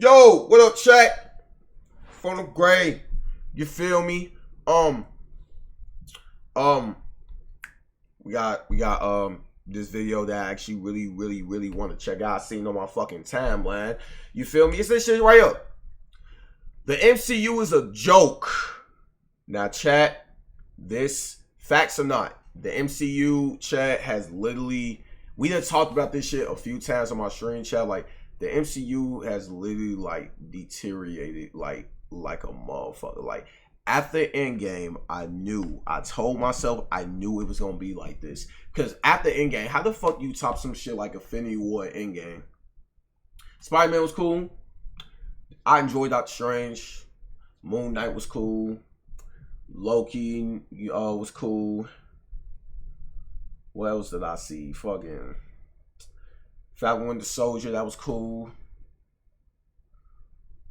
Yo, what up, chat? From the grave. You feel me? We got this video that I actually really want to check out. I seen on my fucking timeline. You feel me? It's this shit right here. The MCU is a joke. Now, chat, this facts or not, the MCU chat has literally, we done talked about this shit a few times on my stream chat. Like, the MCU has literally like deteriorated like a motherfucker. Like, after Endgame, I told myself I knew it was gonna be like this. Because after Endgame, how the fuck you top some shit like Infinity War and Endgame? Spider-Man was cool. I enjoyed Doctor Strange. Moon Knight was cool. Loki was cool. What else did I see? Fucking Falcon Winter Soldier, that was cool.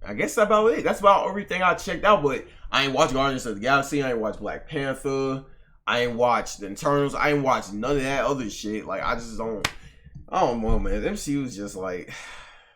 I guess that's about it. That's about everything I checked out. But I ain't watched Guardians of the Galaxy. I ain't watched Black Panther. I ain't watched the Eternals. I ain't watched none of that other shit. Like, I don't know, man. MCU is just like,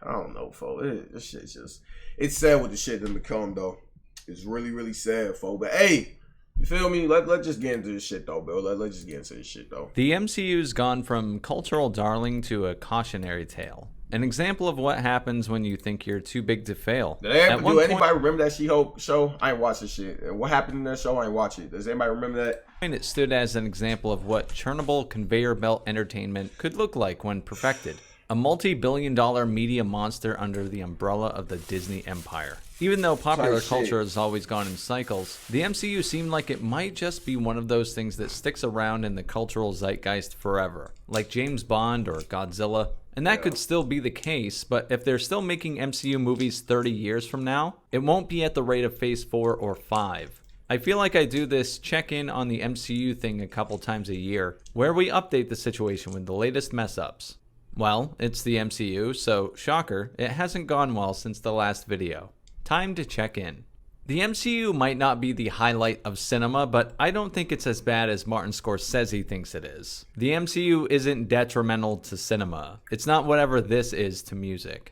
I don't know, folks. This shit's just, it's sad what the shit done become, though. It's really sad, folks. But hey, you feel me? Let's just get into this shit, though, bro. Let's just get into this shit, though. The MCU's gone from cultural darling to a cautionary tale. An example of what happens when you think you're too big to fail. Do anybody remember that She-Hulk show? I ain't watched this shit. And what happened in that show? I ain't watched it. Does anybody remember that? It stood as an example of what churnable conveyor belt entertainment could look like when perfected. A multi-billion-dollar media monster under the umbrella of the Disney empire. Even though popular culture has always gone in cycles, the MCU seemed like it might just be one of those things that sticks around in the cultural zeitgeist forever, like James Bond or Godzilla. And that could still be the case, but if they're still making MCU movies 30 years from now, it won't be at the rate of Phase 4 or 5. I feel like I do this check-in on the MCU thing a couple times a year, where we update the situation with the latest mess-ups. Well, it's the MCU, so shocker, it hasn't gone well since the last video. Time to check in. The MCU might not be the highlight of cinema, but I don't think it's as bad as Martin Scorsese thinks it is. The MCU isn't detrimental to cinema. It's not whatever this is to music.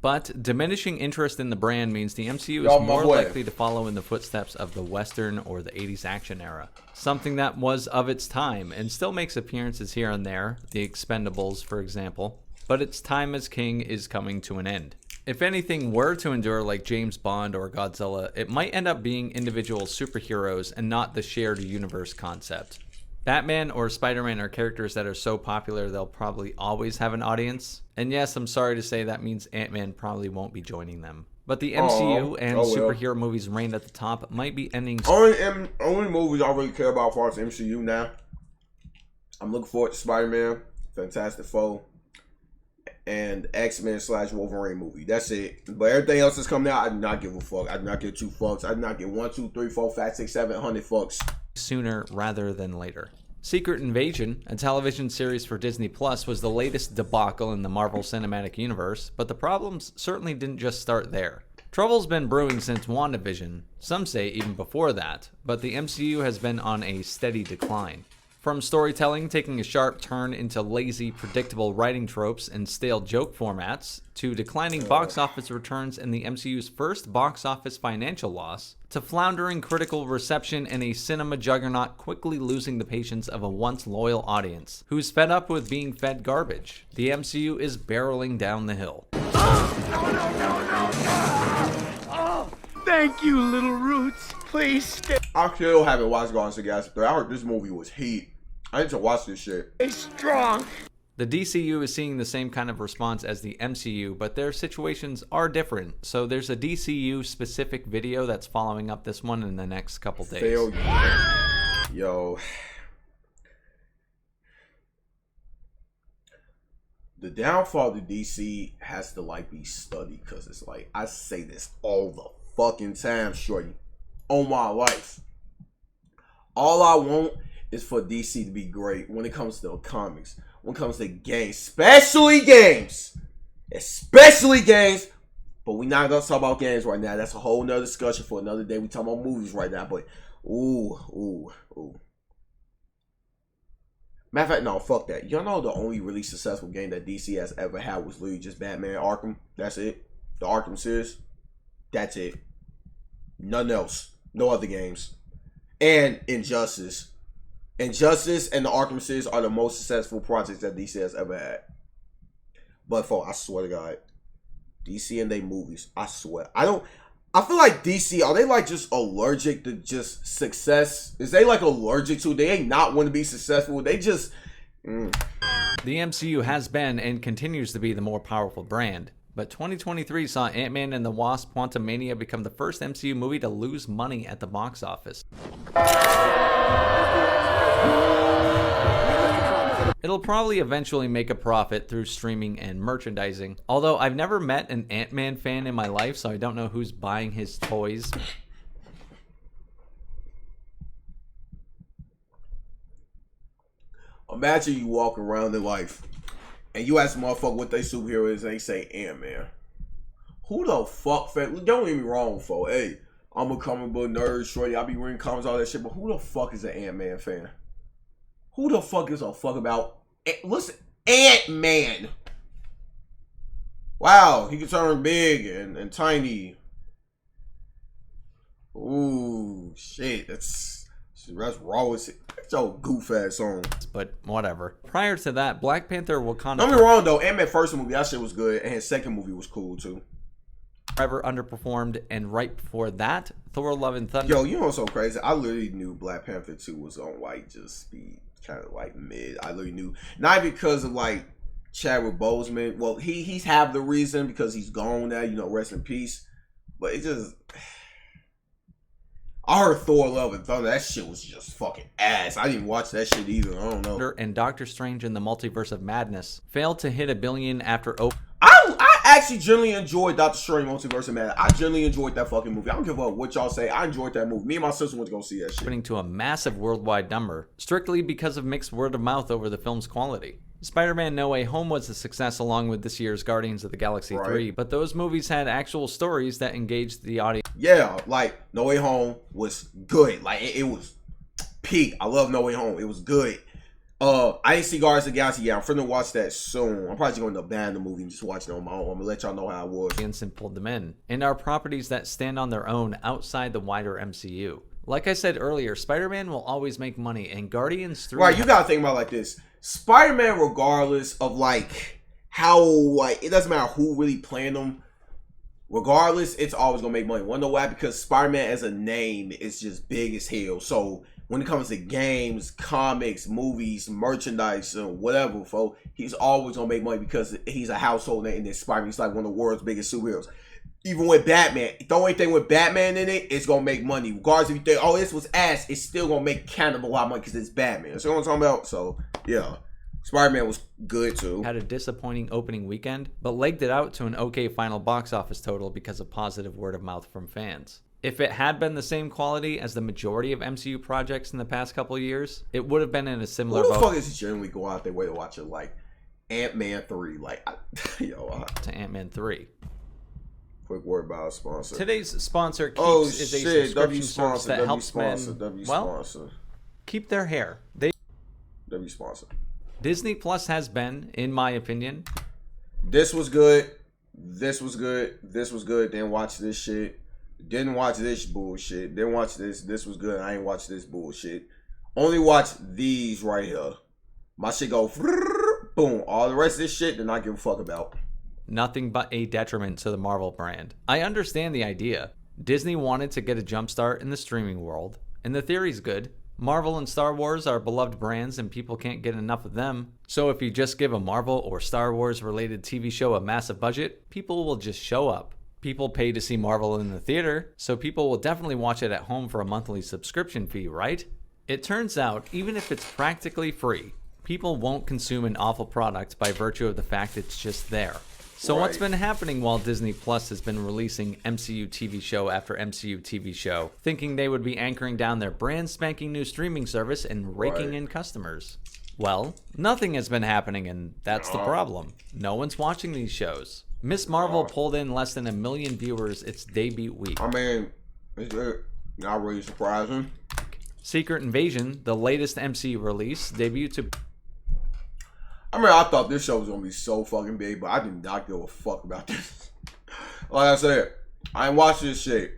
But diminishing interest in the brand means the MCU is more likely to follow in the footsteps of the Western or the 80s action era. Something that was of its time and still makes appearances here and there, the Expendables for example. But its time as king is coming to an end. If anything were to endure like James Bond or Godzilla, it might end up being individual superheroes and not the shared universe concept. Batman or Spider-Man are characters that are so popular they'll probably always have an audience. And yes, I'm sorry to say that means Ant-Man probably won't be joining them. But the MCU and superhero movies reign at the top might be ending. Only movies I really care about as far as MCU now. I'm looking forward to Spider-Man, Fantastic Four, and X-Men / Wolverine movie. That's it. But everything else that's coming out, I do not give a fuck. I do not give 2 fucks. I do not give 1, 2, 3, 4, 5, 6, 7, 100 fucks. Sooner rather than later. Secret Invasion, a television series for Disney Plus, was the latest debacle in the Marvel Cinematic Universe, but the problems certainly didn't just start there. Trouble's been brewing since WandaVision, some say even before that, but the MCU has been on a steady decline. From storytelling taking a sharp turn into lazy, predictable writing tropes and stale joke formats, to declining box office returns and the MCU's first box office financial loss, to floundering critical reception and a cinema juggernaut quickly losing the patience of a once loyal audience, who's fed up with being fed garbage. The MCU is barreling down the hill. Thank you, Little Roots. Please stay. I still haven't watched Guardians of the Galaxy 3. I heard this movie was heat. I need to watch this shit. Stay strong. The DCU is seeing the same kind of response as the MCU, but their situations are different. So there's a DCU specific video that's following up this one in the next couple days. Yo. The downfall of DC has to like be studied, because it's like, I say this all the fucking time, shorty. On my life. All I want is for DC to be great when it comes to comics, when it comes to games, especially games, but we're not gonna talk about games right now. That's a whole nother discussion for another day. We talking about movies right now, but ooh. Matter of fact, no, fuck that. Y'all know the only really successful game that DC has ever had was literally just Batman Arkham. That's it. The Arkham series. That's it. Nothing else. No other games. And Injustice. Injustice and the Arkham series are the most successful projects that DC has ever had. But I swear to God, DC and they movies, I swear. I feel like DC, are they like just allergic to just success? Is they like allergic to, they ain't not want to be successful. They just... The MCU has been and continues to be the more powerful brand. But 2023 saw Ant-Man and the Wasp: Quantumania become the first MCU movie to lose money at the box office. It'll probably eventually make a profit through streaming and merchandising. Although I've never met an Ant-Man fan in my life, so I don't know who's buying his toys. Imagine you walk around in life and you ask a motherfucker what they superhero is and they say Ant-Man. Who the fuck, fan? Don't get me wrong, folks. Hey, I'm a comic book nerd, shorty. I be reading comics, all that shit. But who the fuck is an Ant-Man fan? Who the fuck gives a fuck about... Listen, Ant-Man. Wow, he can turn big and tiny. Ooh, shit. That's raw as it. That's your goof ass song. But whatever. Prior to that, Black Panther Wakanda... Don't be wrong though, Ant-Man first movie, that shit was good. And his second movie was cool too. Forever underperformed, and right before that, Thor: Love and Thunder. Yo, you know what's so crazy? I literally knew Black Panther 2 was on like just be kind of like mid. I literally knew, not because of like Chadwick Boseman. Well, he's have the reason because he's gone now. You know, rest in peace. But it just, I heard Thor: Love and Thunder. That shit was just fucking ass. I didn't watch that shit either. I don't know. And Doctor Strange in the Multiverse of Madness failed to hit $1 billion after. I actually generally enjoyed Doctor Strange Multiverse of Madness. I generally enjoyed that fucking movie. I don't give a what y'all say. I enjoyed that movie. Me and my sister went to go see that shit. Opening to a massive worldwide number, strictly because of mixed word of mouth over the film's quality. Spider-Man No Way Home was a success along with this year's Guardians of the Galaxy 3, but those movies had actual stories that engaged the audience. Yeah, like No Way Home was good. Like it was peak. I love No Way Home. It was good. I didn't see Guardians of the Galaxy yet. I'm finna watch that soon. I'm probably going to ban the movie and just watch it on my own. I'm gonna let y'all know how it was. And pulled them in, and are properties that stand on their own outside the wider MCU. Like I said earlier, Spider-Man will always make money, and Guardians 3... Right, you gotta think about it like this. Spider-Man, regardless of like how, like, it doesn't matter who really playing them, regardless, it's always gonna make money. Wanna know why? Because Spider-Man as a name is just big as hell. So when it comes to games, comics, movies, merchandise, whatever, folks, he's always gonna make money because he's a household name. And then Spider-Man, he's like one of the world's biggest superheroes. Even with Batman, the only thing with Batman in it, it's gonna make money. Regardless if you think, oh, this was ass, it's still gonna make kind of a lot of money because it's Batman. So what I'm talking about? So yeah, Spider-Man was good too. Had a disappointing opening weekend, but legged it out to an okay final box office total because of positive word of mouth from fans. If it had been the same quality as the majority of MCU projects in the past couple of years, it would have been in a similar boat. Who the fuck is generally go out their way to watch it like Ant-Man 3? Like, to Ant-Man 3. Quick word about a sponsor. Today's sponsor, Keeps, is a subscription service that helps men, keep their hair. W sponsor. Disney Plus has been, in my opinion. This was good. This was good. This was good. Didn't watch this shit. Didn't watch this bullshit. Didn't watch this. This was good. I ain't watch this bullshit. Only watch these right here. My shit go boom. All the rest of this shit, then I give a fuck about. Nothing but a detriment to the Marvel brand. I understand the idea. Disney wanted to get a jump start in the streaming world, and the theory's good. Marvel and Star Wars are beloved brands and people can't get enough of them. So if you just give a Marvel or Star Wars related TV show a massive budget, people will just show up. People pay to see Marvel in the theater, so people will definitely watch it at home for a monthly subscription fee, right? It turns out, even if it's practically free, people won't consume an awful product by virtue of the fact it's just there. So what's been happening while Disney Plus has been releasing MCU TV show after MCU TV show, thinking they would be anchoring down their brand spanking new streaming service and raking in customers? Well, nothing has been happening, and that's the problem. No one's watching these shows. Miss Marvel pulled in less than 1 million viewers its debut week. I mean, it's not really surprising. Secret Invasion, the latest MCU release, debuted to I mean, I thought this show was gonna be so fucking big, but I did not give a fuck about this. Like I said, I ain't watching this shit.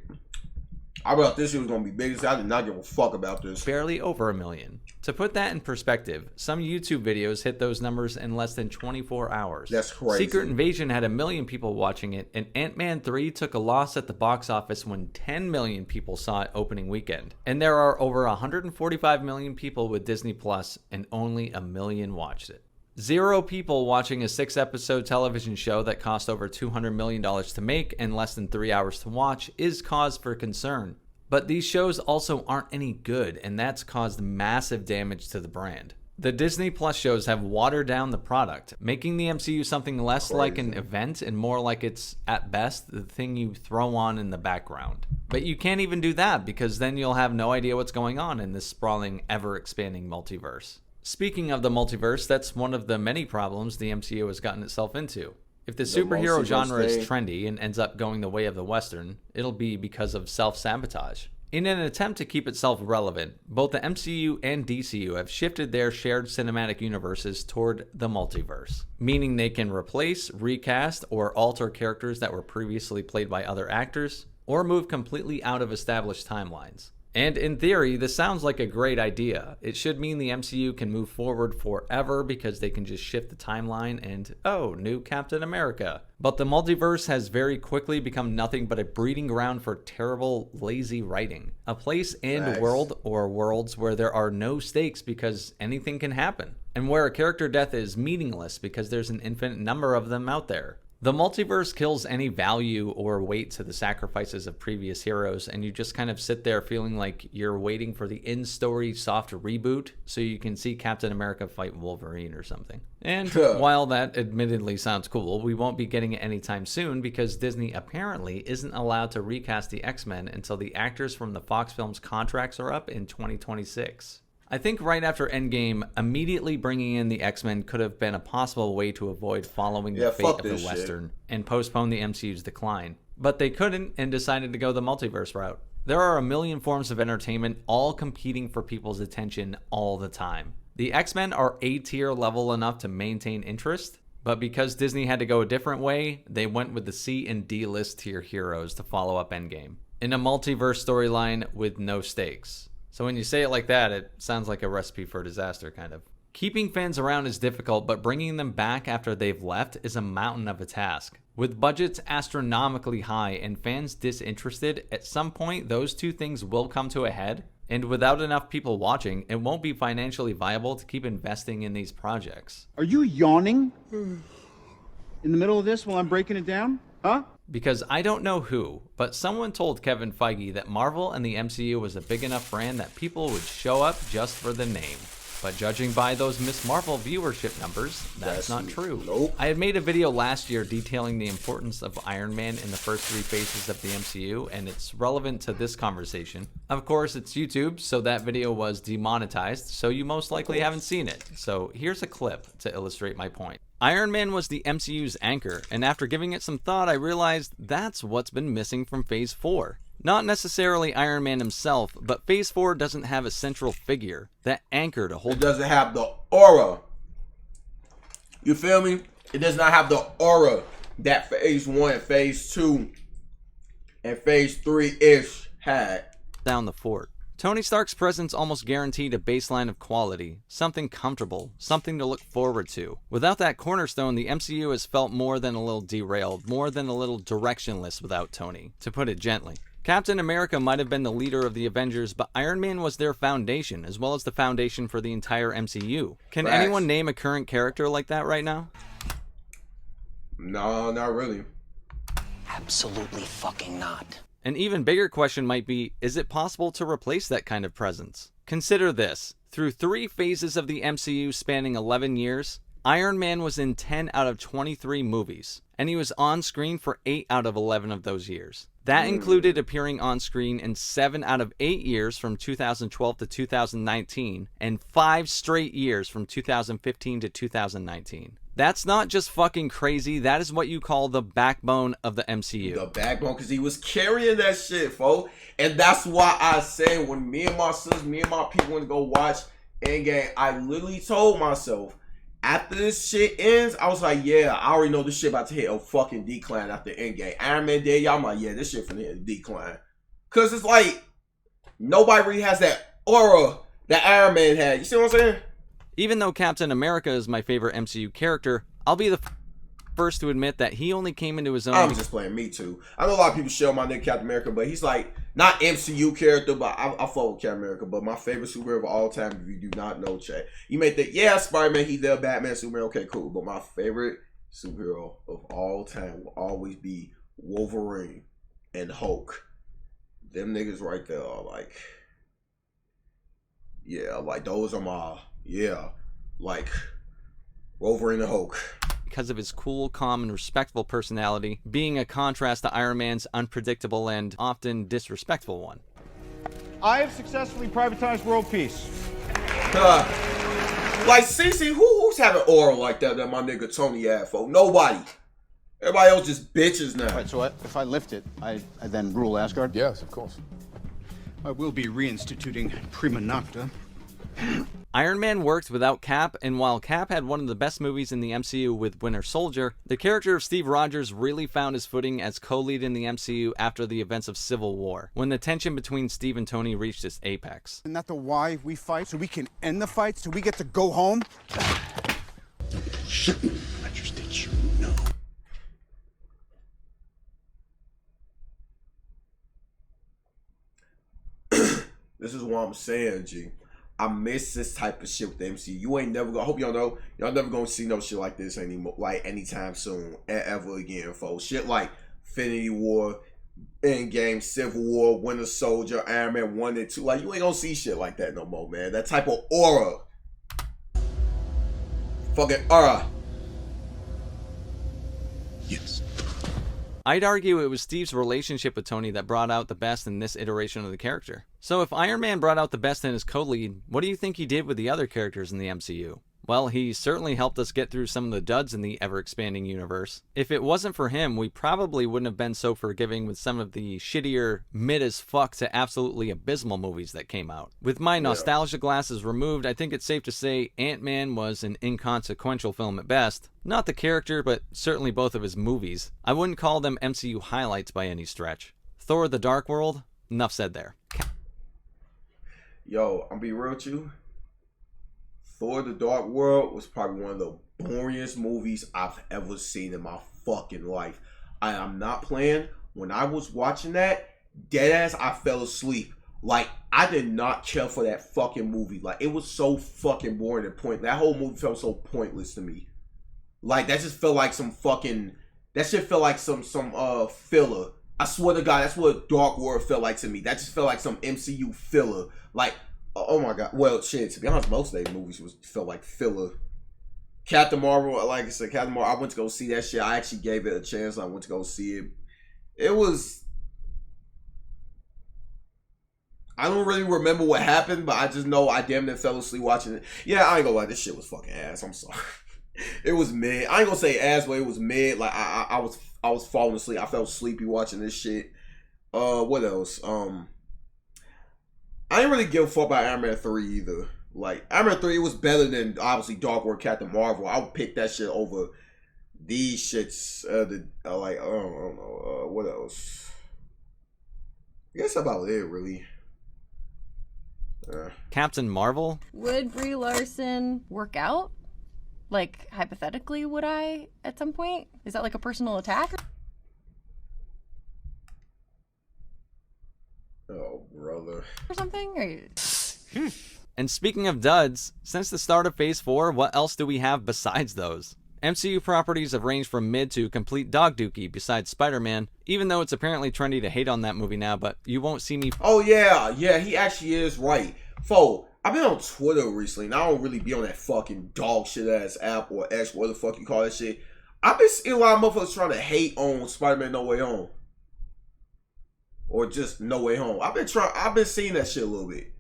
I thought this shit was gonna be big, so I did not give a fuck about this. Barely over 1 million. To put that in perspective, some YouTube videos hit those numbers in less than 24 hours. That's crazy. Secret Invasion had 1 million people watching it, and Ant-Man 3 took a loss at the box office when 10 million people saw it opening weekend. And there are over 145 million people with Disney Plus, and only 1 million watched it. 0 people watching a 6-episode television show that cost over $200 million to make and less than 3 hours to watch is cause for concern. But these shows also aren't any good, and that's caused massive damage to the brand. The Disney Plus shows have watered down the product, making the MCU something less like an event and more like it's, at best, the thing you throw on in the background. But you can't even do that, because then you'll have no idea what's going on in this sprawling, ever-expanding multiverse. Speaking of the multiverse, that's one of the many problems the MCU has gotten itself into. If the superhero genre is trendy and ends up going the way of the Western, it'll be because of self-sabotage. In an attempt to keep itself relevant, both the MCU and DCU have shifted their shared cinematic universes toward the multiverse, meaning they can replace, recast, or alter characters that were previously played by other actors, or move completely out of established timelines. And in theory, this sounds like a great idea. It should mean the MCU can move forward forever because they can just shift the timeline and, oh, new Captain America. But the multiverse has very quickly become nothing but a breeding ground for terrible, lazy writing. A place and world or worlds where there are no stakes because anything can happen. And where a character death is meaningless because there's an infinite number of them out there. The multiverse kills any value or weight to the sacrifices of previous heroes, and you just kind of sit there feeling like you're waiting for the in-story soft reboot so you can see Captain America fight Wolverine or something. And while that admittedly sounds cool, we won't be getting it anytime soon because Disney apparently isn't allowed to recast the X-Men until the actors from the Fox Films contracts are up in 2026. I think right after Endgame, immediately bringing in the X-Men could have been a possible way to avoid following the fate of the Western and postpone the MCU's decline. But they couldn't and decided to go the multiverse route. There are 1 million forms of entertainment all competing for people's attention all the time. The X-Men are A-tier level enough to maintain interest, but because Disney had to go a different way, they went with the C and D list tier heroes to follow up Endgame, in a multiverse storyline with no stakes. So when you say it like that, it sounds like a recipe for disaster, kind of. Keeping fans around is difficult, but bringing them back after they've left is a mountain of a task. With budgets astronomically high and fans disinterested, at some point those two things will come to a head, and without enough people watching, it won't be financially viable to keep investing in these projects. Are you yawning in the middle of this while I'm breaking it down? Huh? Because I don't know who, but someone told Kevin Feige that Marvel and the MCU was a big enough brand that people would show up just for the name. But judging by those Miss Marvel viewership numbers, that's not true. Nope. I had made a video last year detailing the importance of Iron Man in the first 3 phases of the MCU, and it's relevant to this conversation. Of course, it's YouTube, so that video was demonetized, so you most likely haven't seen it. So here's a clip to illustrate my point. Iron Man was the MCU's anchor, and after giving it some thought, I realized that's what's been missing from Phase 4. Not necessarily Iron Man himself, but Phase 4 doesn't have a central figure, that anchor to hold. It doesn't have the aura. You feel me? It does not have the aura that Phase 1, Phase 2, and Phase 3-ish had. Down the fort. Tony Stark's presence almost guaranteed a baseline of quality, something comfortable, something to look forward to. Without that cornerstone, the MCU has felt more than a little derailed, more than a little directionless without Tony, to put it gently. Captain America might have been the leader of the Avengers, but Iron Man was their foundation, as well as the foundation for the entire MCU. Can anyone name a current character like that right now? No, not really. Absolutely fucking not. An even bigger question might be, is it possible to replace that kind of presence? Consider this. Through 3 phases of the MCU spanning 11 years, Iron Man was in 10 out of 23 movies, and he was on screen for 8 out of 11 of those years. That included appearing on screen in 7 out of 8 years from 2012 to 2019, and 5 straight years from 2015 to 2019. That's not just fucking crazy, that is what you call the backbone of the MCU. The backbone, because he was carrying that shit, folks. And that's why I said when me and my sis, me and my people went to go watch Endgame, I literally told myself, after this shit ends, I was like, yeah, I already know this shit about to hit a fucking decline after Endgame. Iron Man dead, y'all like, yeah, this shit finna hit a decline. Cause it's like, nobody really has that aura that Iron Man had. You see what I'm saying? Even though Captain America is my favorite MCU character, I'll be the first to admit that he only came into his own. I'm just playing, me too. I know a lot of people shell my nigga Captain America, but he's like, not MCU character, but I fuck with Captain America. But my favorite superhero of all time, if you do not know, Chad, you may think, yeah, Spider-Man, he's there, Batman, Superman, okay, cool. But my favorite superhero of all time will always be Wolverine and Hulk. Them niggas right there are like, yeah, like those are my, yeah, like Wolverine and Hulk. Because of his cool, calm, and respectful personality, being a contrast to Iron Man's unpredictable and often disrespectful one. I have successfully privatized world peace. Like, CC, who's having aura like that my nigga Tony had, for? Nobody. Everybody else just bitches now. All right, so if I lift it, I then rule Asgard? Yes, of course. I will be reinstituting Prima Nocta. Iron Man worked without Cap, and while Cap had one of the best movies in the MCU with Winter Soldier, the character of Steve Rogers really found his footing as co-lead in the MCU after the events of Civil War, when the tension between Steve and Tony reached its apex. Isn't that the why we fight? So we can end the fight? So we get to go home? Shouldn't let your stitch, no. This is what I'm saying, G. I miss this type of shit with the MCU. You ain't never gonna, I hope y'all know, y'all never gonna see no shit like this anymore, like anytime soon, ever again, folks. Shit like Infinity War, Endgame, Civil War, Winter Soldier, Iron Man 1 and 2. Like, you ain't gonna see shit like that no more, man. That type of aura. Fucking aura. Yes. I'd argue it was Steve's relationship with Tony that brought out the best in this iteration of the character. So if Iron Man brought out the best in his co-lead, what do you think he did with the other characters in the MCU? Well, he certainly helped us get through some of the duds in the ever-expanding universe. If it wasn't for him, we probably wouldn't have been so forgiving with some of the shittier, mid-as-fuck to absolutely abysmal movies that came out. With my nostalgia glasses removed, I think it's safe to say Ant-Man was an inconsequential film at best. Not the character, but certainly both of his movies. I wouldn't call them MCU highlights by any stretch. Thor: The Dark World? Enough said there. Yo, I'm be real with you. Thor: The Dark World was probably one of the boringest movies I've ever seen in my fucking life. I am not playing. When I was watching that, deadass, I fell asleep. Like, I did not care for that fucking movie. Like, it was so fucking boring and pointless. That whole movie felt so pointless to me. Like, that just felt like some fucking, that shit felt like some filler. I swear to God, that's what Dark World felt like to me. That just felt like some MCU filler. Like, oh my God. Well, shit, to be honest, most of their movies felt like filler. Captain Marvel, like I said, Captain Marvel, I went to go see that shit. I actually gave it a chance. I went to go see it. It was, I don't really remember what happened, but I just know I damn near fell asleep watching it. Yeah, I ain't gonna lie, this shit was fucking ass. I'm sorry. It was mid. I ain't gonna say ass, but it was mid. Like, I was falling asleep. I felt sleepy watching this shit. What else? I didn't really give a fuck about Iron Man 3 either. Like, Iron Man 3, it was better than, obviously, Dark World, Captain Marvel. I would pick that shit over these shits. Like, I don't know. What else? I guess that's about it, really. Captain Marvel? Would Brie Larson work out? Like, hypothetically, would I at some point? Is that like a personal attack? Oh, brother. Or something? Or... And speaking of duds, since the start of Phase 4, what else do we have besides those? MCU properties have ranged from mid to complete dog dookie besides Spider-Man, even though it's apparently trendy to hate on that movie now, but you won't see me... Oh, yeah, he actually is right. Fo, I've been on Twitter recently, and I don't really be on that fucking dog shit ass app or X, what the fuck you call that shit. I've been seeing a lot of motherfuckers trying to hate on Spider-Man No Way Home. Or just No Way Home. I've been seeing that shit a little bit.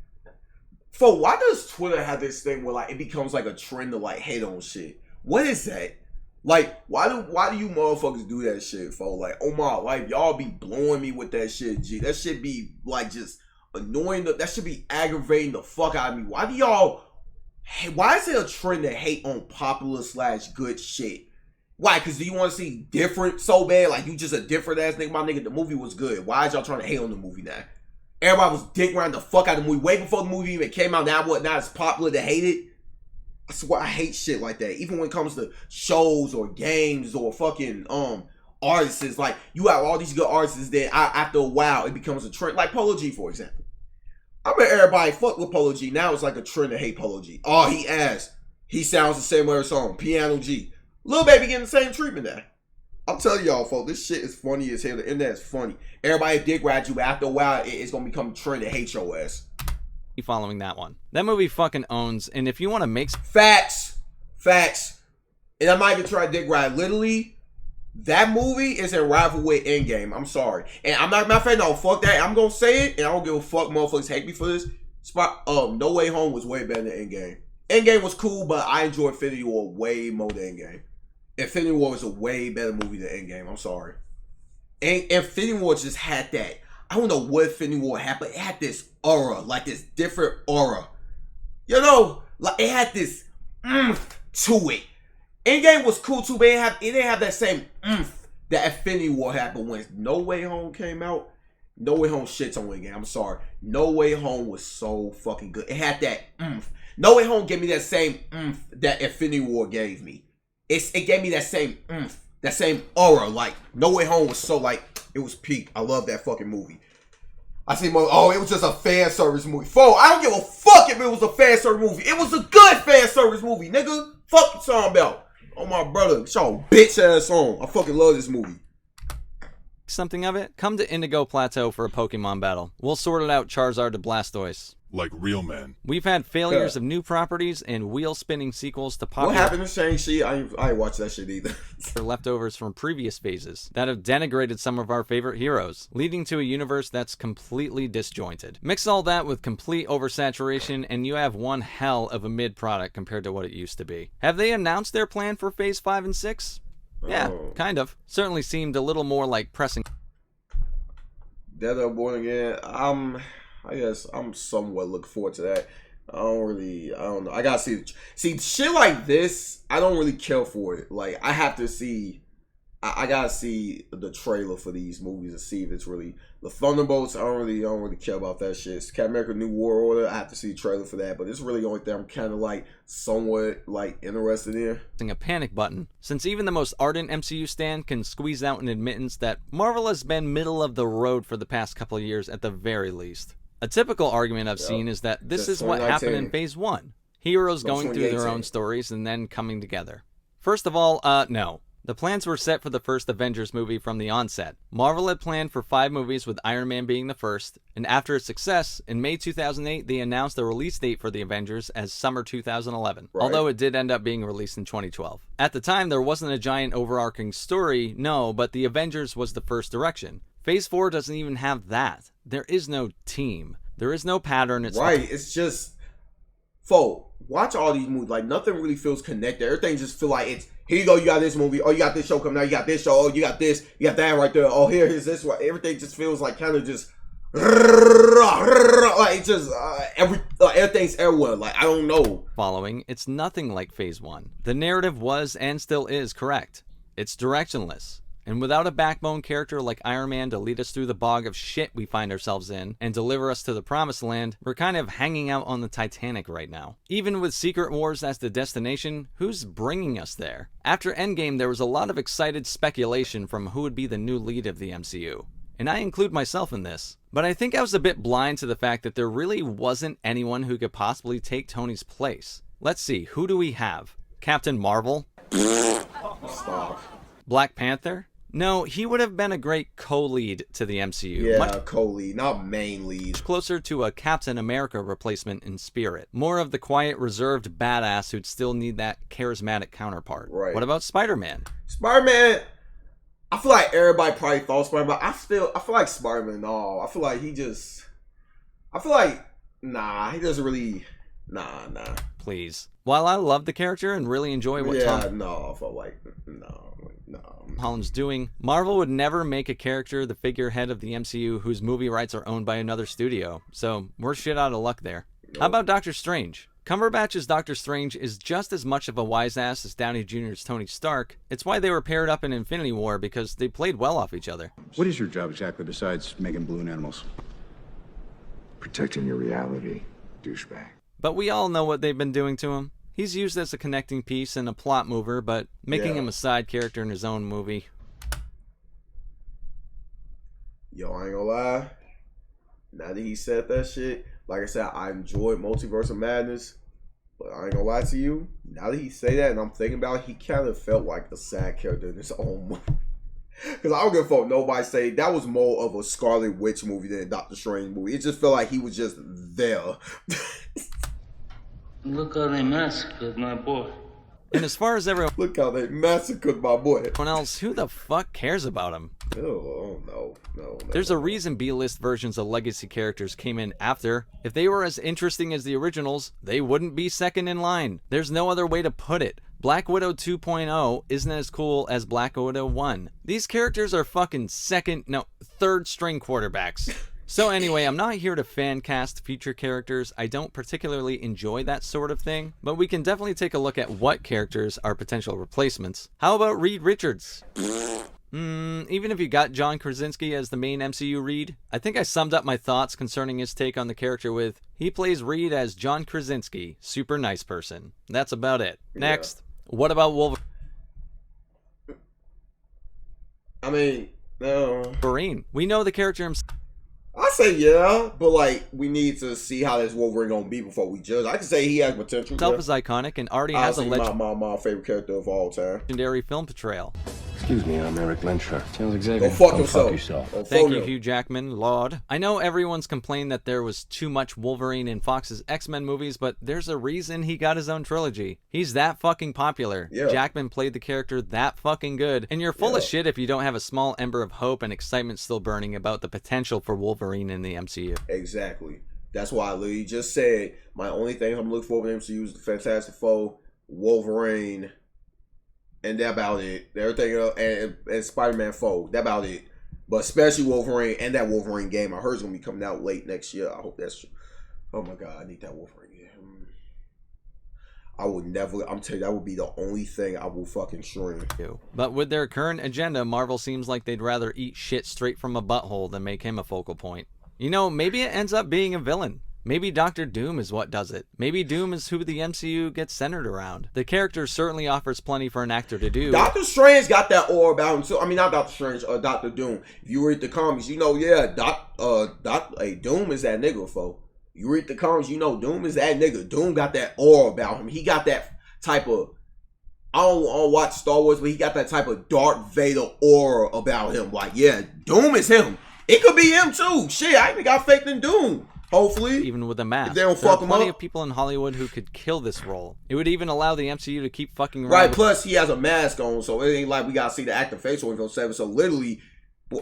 Fo, why does Twitter have this thing where, like, it becomes like a trend to, like, hate on shit? What is that? Like, why do you motherfuckers do that shit, fo? Like, oh my life, y'all be blowing me with that shit, G. That shit be, like, just annoying. That should be aggravating the fuck out of me. Why do y'all Hey, why is it a trend to hate on popular / good shit? Why? Because do you want to see different so bad? Like, you just a different ass nigga? My nigga, the movie was good. Why is y'all trying to hate on the movie now? Everybody was dick riding the fuck out of the movie way before the movie even came out. Now what? Now it's popular to hate it? I swear I hate shit like that. Even when it comes to shows or games or fucking artists. Like, you have all these good artists that after a while it becomes a trend. Like Polo G, for example. I bet everybody fuck with Polo G. Now it's like a trend to hate Polo G. Oh, he ass. He sounds the same way as song. Piano G. Lil Baby getting the same treatment now. I'm telling y'all, folks, this shit is funny as hell. The internet is funny. Everybody dick ride you, but after a while, it's gonna become a trend to hate your ass. Following that one. That movie fucking owns, and if you want to make... Facts. And I'm not even trying to dick ride. Literally, that movie is in rival with Endgame. I'm sorry. And I'm not, matter of fact, no, fuck that. I'm gonna say it, and I don't give a fuck motherfuckers hate me for this. No Way Home was way better than Endgame. Endgame was cool, but I enjoyed Infinity War way more than Endgame. Infinity War was a way better movie than Endgame. I'm sorry. And Infinity War just had that. I don't know what Infinity War had, but it had this aura, like this different aura. You know, like it had this to it. Endgame was cool too, but it didn't have that same that Infinity War had. But when No Way Home came out, No Way Home shits on Endgame. I'm sorry. No Way Home was so fucking good. It had that No Way Home gave me that same that Infinity War gave me. It gave me that same aura. Like, No Way Home was so, like, it was peak. I love that fucking movie. I see more, it was just a fan service movie. I don't give a fuck if it was a fan service movie. It was a good fan service movie, nigga. Fuck you talking about. Oh, my brother. Get your bitch ass on. I fucking love this movie. Something of it? Come to Indigo Plateau for a Pokemon battle. We'll sort it out Charizard to Blastoise. Like real men. We've had failures of new properties and wheel-spinning sequels to popular... What happened to Shang-Chi? I ain't watched that shit either. leftovers from previous phases that have denigrated some of our favorite heroes, leading to a universe that's completely disjointed. Mix all that with complete oversaturation and you have one hell of a mid-product compared to what it used to be. Have they announced their plan for Phase 5 and 6? Yeah, kind of. Certainly seemed a little more like pressing... Dead Up Born Again, I guess I'm somewhat looking forward to that. I don't know. I gotta see shit like this. I don't really care for it. Like, I have to see. I gotta see the trailer for these movies to see if it's really the Thunderbolts. I don't really care about that shit. Captain America: New World Order. I have to see the trailer for that. But it's really the only thing I'm kind of like somewhat like interested in. A panic button, since even the most ardent MCU stan can squeeze out an admittance that Marvel has been middle of the road for the past couple of years at the very least. A typical argument I've seen is that this is what happened in Phase 1. Heroes going through their own stories and then coming together. First of all, no. The plans were set for the first Avengers movie from the onset. Marvel had planned for 5 movies with Iron Man being the first, and after its success, in May 2008, they announced the release date for the Avengers as summer 2011, although it did end up being released in 2012. At the time, there wasn't a giant overarching story, no, but the Avengers was the first direction. Phase 4 doesn't even have that. There is no team. There is no pattern. It's just... watch all these movies. Like, nothing really feels connected. Everything just feel like it's... Here you go, you got this movie. Oh, you got this show coming out. You got this show. Oh, you got this. You got that right there. Oh, here's this one. Everything just feels like kind of just... Like, it's just... everything's everywhere. Like, I don't know. Following, it's nothing like Phase 1. The narrative was and still is correct. It's directionless. And without a backbone character like Iron Man to lead us through the bog of shit we find ourselves in and deliver us to the promised land, we're kind of hanging out on the Titanic right now. Even with Secret Wars as the destination, who's bringing us there? After Endgame, there was a lot of excited speculation from who would be the new lead of the MCU. And I include myself in this. But I think I was a bit blind to the fact that there really wasn't anyone who could possibly take Tony's place. Let's see, who do we have? Captain Marvel? Stop. Black Panther? No, he would have been a great co-lead to the MCU. Yeah, co-lead, not main lead. Closer to a Captain America replacement in spirit. More of the quiet, reserved badass who'd still need that charismatic counterpart. Right. What about Spider-Man? Spider-Man, I feel like everybody probably thought Spider-Man, but I feel like Spider-Man, no. I feel like he doesn't really, nah. Please. While I love the character and really enjoy what I felt like, no. Holland's doing, Marvel would never make a character the figurehead of the MCU whose movie rights are owned by another studio, so we're shit out of luck there. How about Doctor Strange? Cumberbatch's Doctor Strange is just as much of a wise ass as Downey Jr.'s Tony Stark. It's why they were paired up in Infinity War, because they played well off each other. What is your job exactly besides making balloon animals? Protecting your reality, douchebag. But we all know what they've been doing to him. He's used as a connecting piece and a plot mover, but making him a side character in his own movie. Yo, I ain't gonna lie. Now that he said that shit, like I said, I enjoyed Multiverse of Madness, but I ain't gonna lie to you. Now that he say that, and I'm thinking about it, he kind of felt like a sad character in his own movie. Because I don't give a fuck nobody say that was more of a Scarlet Witch movie than a Doctor Strange movie. It just felt like he was just there. Look how they massacred my boy. And as far as everyone Look how they massacred my boy. else, who the fuck cares about him? Oh, no. There's a reason B-list versions of legacy characters came in after. If they were as interesting as the originals, they wouldn't be second in line. There's no other way to put it. Black Widow 2.0 isn't as cool as Black Widow 1. These characters are fucking third string quarterbacks. So anyway, I'm not here to fan cast future characters. I don't particularly enjoy that sort of thing, but we can definitely take a look at what characters are potential replacements. How about Reed Richards? Even if you got John Krasinski as the main MCU Reed, I think I summed up my thoughts concerning his take on the character with, he plays Reed as John Krasinski, super nice person. That's about it. Next, what about Wolverine? I mean, no. Wolverine. We know the character himself. I say yeah, but like we need to see how this Wolverine gonna be before we judge. I can say he has potential. Is iconic and already has a my favorite character of all time. Legendary film portrayal. Excuse me, I'm Eric Lensher. Sounds Xavier. Go fuck yourself. Thank you, Hugh Jackman, Lord. I know everyone's complained that there was too much Wolverine in Fox's X-Men movies, but there's a reason he got his own trilogy. He's that fucking popular. Yeah. Jackman played the character that fucking good, and you're full of shit if you don't have a small ember of hope and excitement still burning about the potential for Wolverine in the MCU. Exactly. That's why I literally just said my only thing I'm looking for with MCU is the Fantastic Four, Wolverine, and that about it. Everything else, and Spider-Man 4, that about it. But especially Wolverine and that Wolverine game. I heard it's gonna be coming out late next year. I hope that's true. Oh my god, I need that Wolverine game. I would never. I'm telling you, that would be the only thing I will fucking stream. But with their current agenda, Marvel seems like they'd rather eat shit straight from a butthole than make him a focal point. You know, maybe it ends up being a villain. Maybe Doctor Doom is what does it. Maybe Doom is who the MCU gets centered around. The character certainly offers plenty for an actor to do. Doctor Strange got that aura about him too. I mean, not Doctor Strange, Doctor Doom. If you read the comics, you know, Doom is that nigga, folks. You read the comics, you know, Doom is that nigga. Doom got that aura about him. He got that type of, I don't watch Star Wars, but he got that type of Darth Vader aura about him. Like, yeah, Doom is him. It could be him too. Shit, I even got faith in Doom. Hopefully, even with a mask, if they don't there fuck are him plenty up. of people in Hollywood who could kill this role. It would even allow the MCU to keep fucking around. Right. Plus, he has a mask on, so it ain't like we gotta see the active face 24/7. So literally,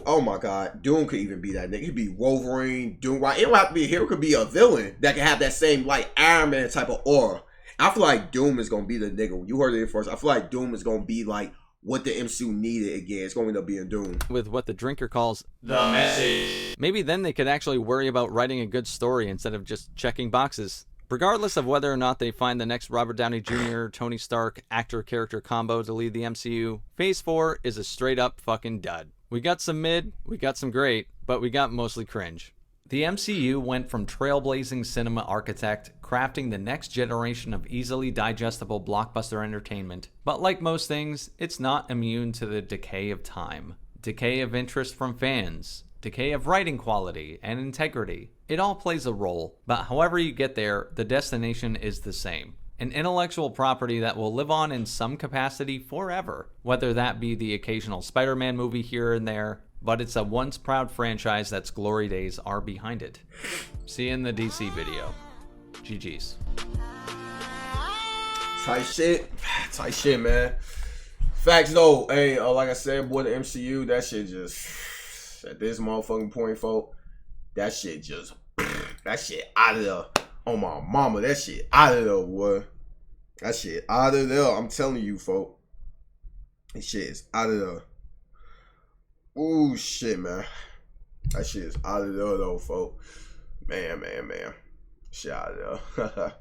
oh my god, Doom could even be that nigga. He'd be Wolverine, Doom. Right? It don't have to be a hero. It could be a villain that can have that same like Iron Man type of aura. I feel like Doom is gonna be the nigga. You heard it first. I feel like Doom is gonna be like what the MCU needed again. It's going to end up being Doom. With what the drinker calls the message. Maybe then they could actually worry about writing a good story instead of just checking boxes. Regardless of whether or not they find the next Robert Downey Jr., Tony Stark actor-character combo to lead the MCU, Phase 4 is a straight-up fucking dud. We got some mid, we got some great, but we got mostly cringe. The MCU went from trailblazing cinema architect, crafting the next generation of easily digestible blockbuster entertainment, but like most things, it's not immune to the decay of time, decay of interest from fans, decay of writing quality and integrity. It all plays a role, but however you get there, the destination is the same. An intellectual property that will live on in some capacity forever, whether that be the occasional Spider-Man movie here and there, but it's a once proud franchise that's glory days are behind it. See you in the DC video. GG's. Tight shit, man. Facts though, hey, like I said, boy, the MCU, that shit just, at this motherfucking point, folk, that shit out of there. Oh my mama, that shit out of there, boy. That shit out of there. I'm telling you, folk. That shit is out of there. Ooh, shit, man. That shit is out of there, though, folk. Man. Shit out of there.